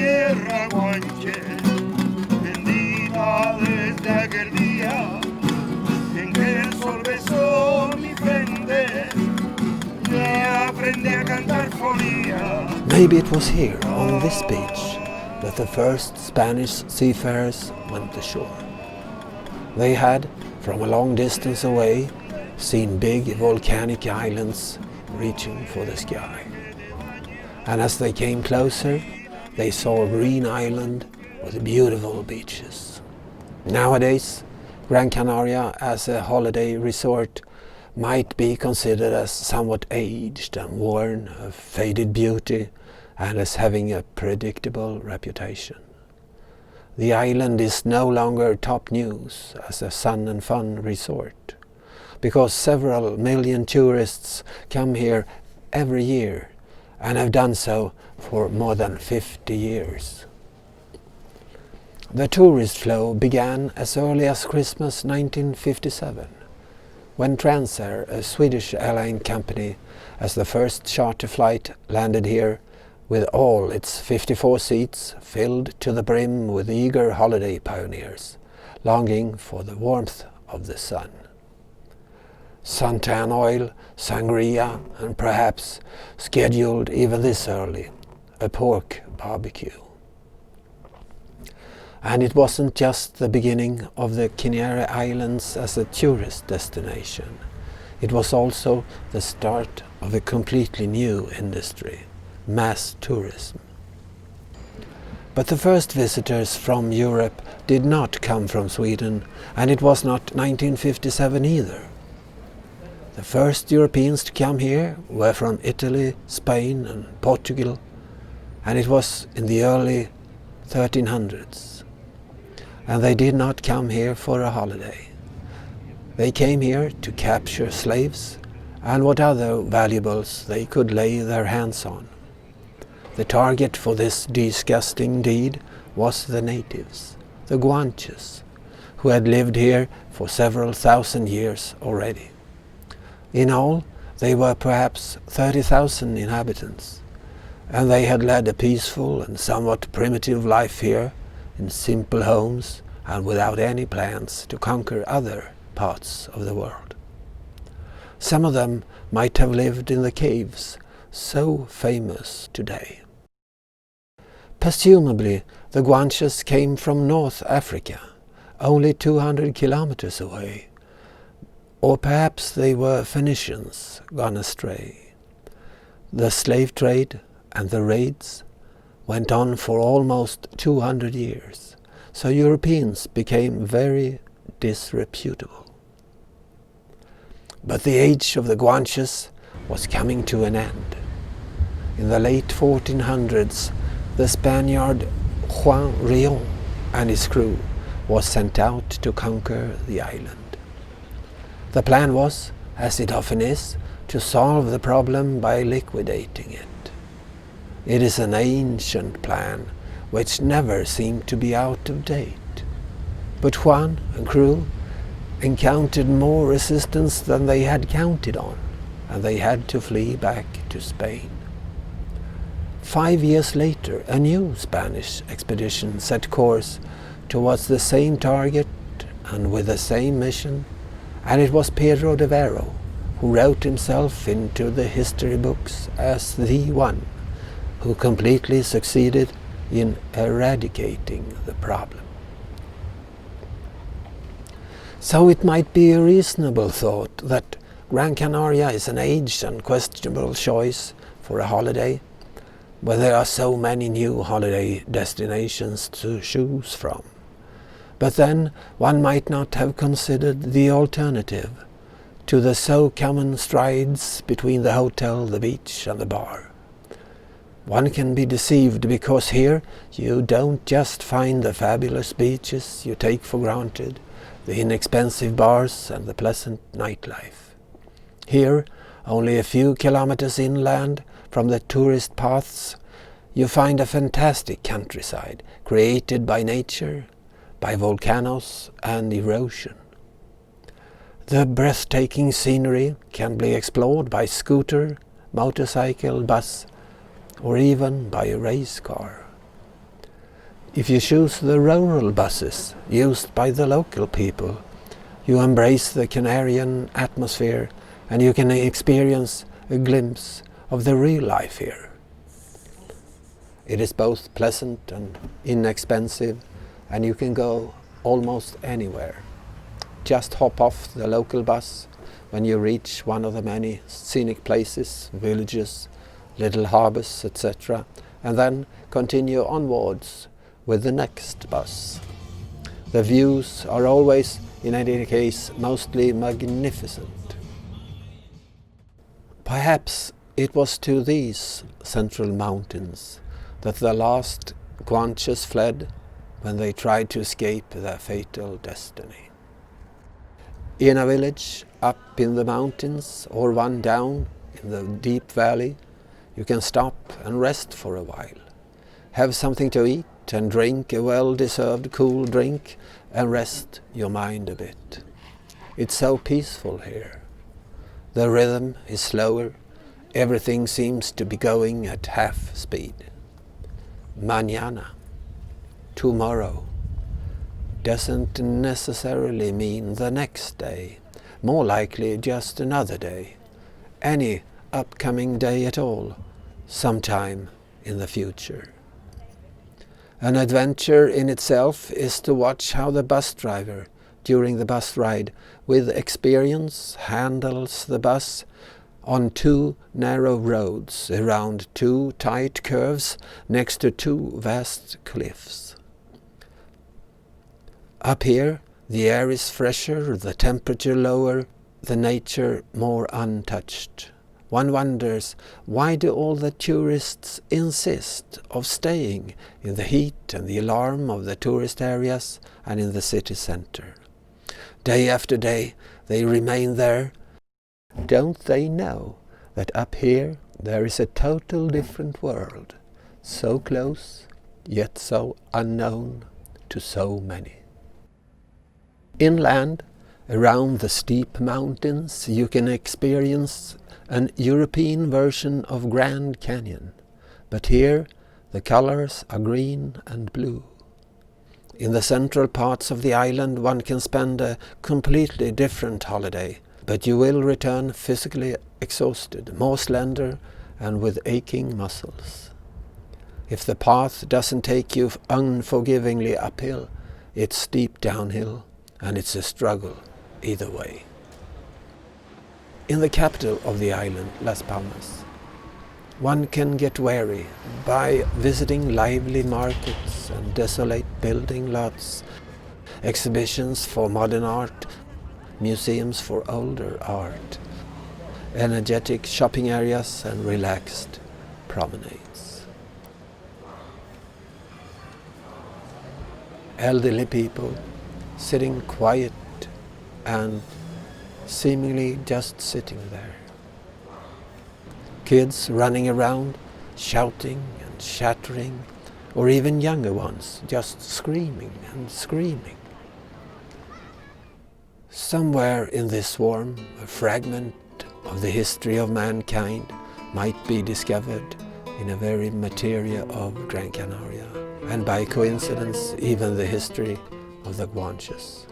tierra Guanches, bendita desde aquel día en que el sol besó mi frente y aprendí a cantar folía. Maybe it was here, on this beach, that the first Spanish seafarers went ashore. They had, from a long distance away, seen big volcanic islands reaching for the sky. And as they came closer, they saw a green island with beautiful beaches. Nowadays, GranCanaria as a holiday resort might be considered as somewhat aged and worn, of faded beauty, and as having a predictable reputation. The island is no longer top news as a sun and fun resort, because several million tourists come here every year and have done so for more than 50 years. The tourist flow began as early as Christmas 1957, when Transair, a Swedish airline company, as the first charter flight landed here with all its 54 seats filled to the brim with eager holiday pioneers, longing for the warmth of the sun. Suntan oil, sangria, and perhaps, scheduled even this early, a pork barbecue. And it wasn't just the beginning of the Canary Islands as a tourist destination. It was also the start of a completely new industry, mass tourism. But the first visitors from Europe did not come from Sweden, and it was not 1957 either. The first Europeans to come here were from Italy, Spain and Portugal, and it was in the early 1300s. And they did not come here for a holiday. They came here to capture slaves and what other valuables they could lay their hands on. The target for this disgusting deed was the natives, the Guanches, who had lived here for several thousand years already. In all, they were perhaps 30,000 inhabitants, and they had led a peaceful and somewhat primitive life here, in simple homes and without any plans to conquer other parts of the world. Some of them might have lived in the caves, so famous today. Presumably, the Guanches came from North Africa, only 200 kilometers away. Or perhaps they were Phoenicians gone astray. The slave trade and the raids went on for almost 200 years, so Europeans became very disreputable. But the age of the Guanches was coming to an end. In the late 1400s, the Spaniard Juan Rion and his crew was sent out to conquer the island. The plan was, as it often is, to solve the problem by liquidating it. It is an ancient plan which never seemed to be out of date. But Juan and crew encountered more resistance than they had counted on, and they had to flee back to Spain. 5 years later, a new Spanish expedition set course towards the same target and with the same mission, and it was Pedro de Vero who wrote himself into the history books as the one who completely succeeded in eradicating the problem. So it might be a reasonable thought that GranCanaria is an aged and questionable choice for a holiday, where there are so many new holiday destinations to choose from. But then one might not have considered the alternative to the so common strides between the hotel, the beach and the bar. One can be deceived because here you don't just find the fabulous beaches you take for granted, the inexpensive bars and the pleasant nightlife. Here, only a few kilometers inland from the tourist paths, you find a fantastic countryside created by nature, by volcanoes and erosion. The breathtaking scenery can be explored by scooter, motorcycle, bus, or even by a race car. If you choose the rural buses used by the local people, you embrace the Canarian atmosphere and you can experience a glimpse of the real life here. It is both pleasant and inexpensive, and you can go almost anywhere. Just hop off the local bus when you reach one of the many scenic places, villages, little harbours, etc., and then continue onwards with the next bus. The views are always, in any case, mostly magnificent. Perhaps it was to these central mountains that the last Guanches fled when they tried to escape their fatal destiny. In a village up in the mountains or one down in the deep valley, you can stop and rest for a while. Have something to eat and drink a well-deserved cool drink and rest your mind a bit. It's so peaceful here. The rhythm is slower. Everything seems to be going at half speed. Mañana, tomorrow, doesn't necessarily mean the next day. More likely just another day. Any upcoming day at all, sometime in the future. An adventure in itself is to watch how the bus driver, during the bus ride, with experience, handles the bus on two narrow roads around two tight curves next to two vast cliffs. Up here, the air is fresher, the temperature lower, the nature more untouched. One wonders, why do all the tourists insist of staying in the heat and the alarm of the tourist areas and in the city center? Day after day they remain there. Don't they know that up here there is a total different world, so close yet so unknown to so many? Inland, around the steep mountains, you can experience an European version of Grand Canyon, but here the colors are green and blue. In the central parts of the island one can spend a completely different holiday, but you will return physically exhausted, more slender and with aching muscles. If the path doesn't take you unforgivingly uphill, it's steep downhill, and it's a struggle either way. In the capital of the island, Las Palmas, one can get weary by visiting lively markets and desolate building lots, exhibitions for modern art, museums for older art, energetic shopping areas and relaxed promenades. Elderly people sitting quiet and seemingly just sitting there. Kids running around, shouting and chattering, or even younger ones just screaming and screaming. Somewhere in this swarm, a fragment of the history of mankind might be discovered in a very materia of GranCanaria, and by coincidence even the history of the Guanches,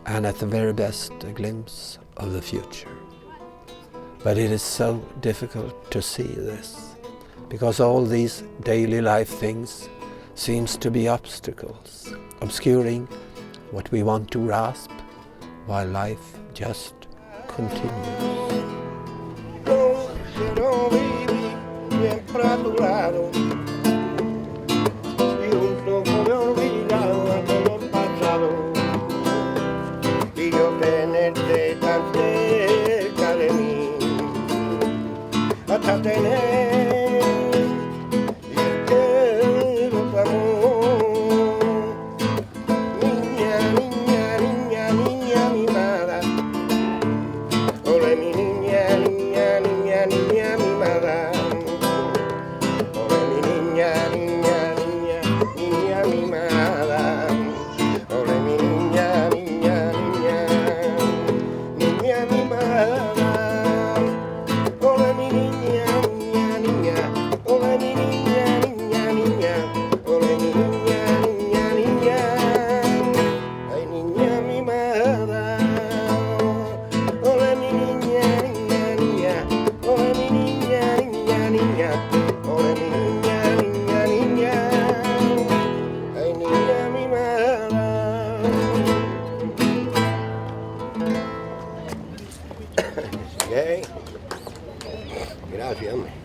and at the very best a glimpse of the future. But it is so difficult to see this, because all these daily life things seems to be obstacles, obscuring what we want to grasp, while life just continues. Hasta tener y quiero tu amor, niña, niña, niña, niña mimada, ole mi niña, niña, niña, niña mimada, ole mi niña. niña, ole niña, niña, niña, ay niña mimada. Ok, gracias, hombre.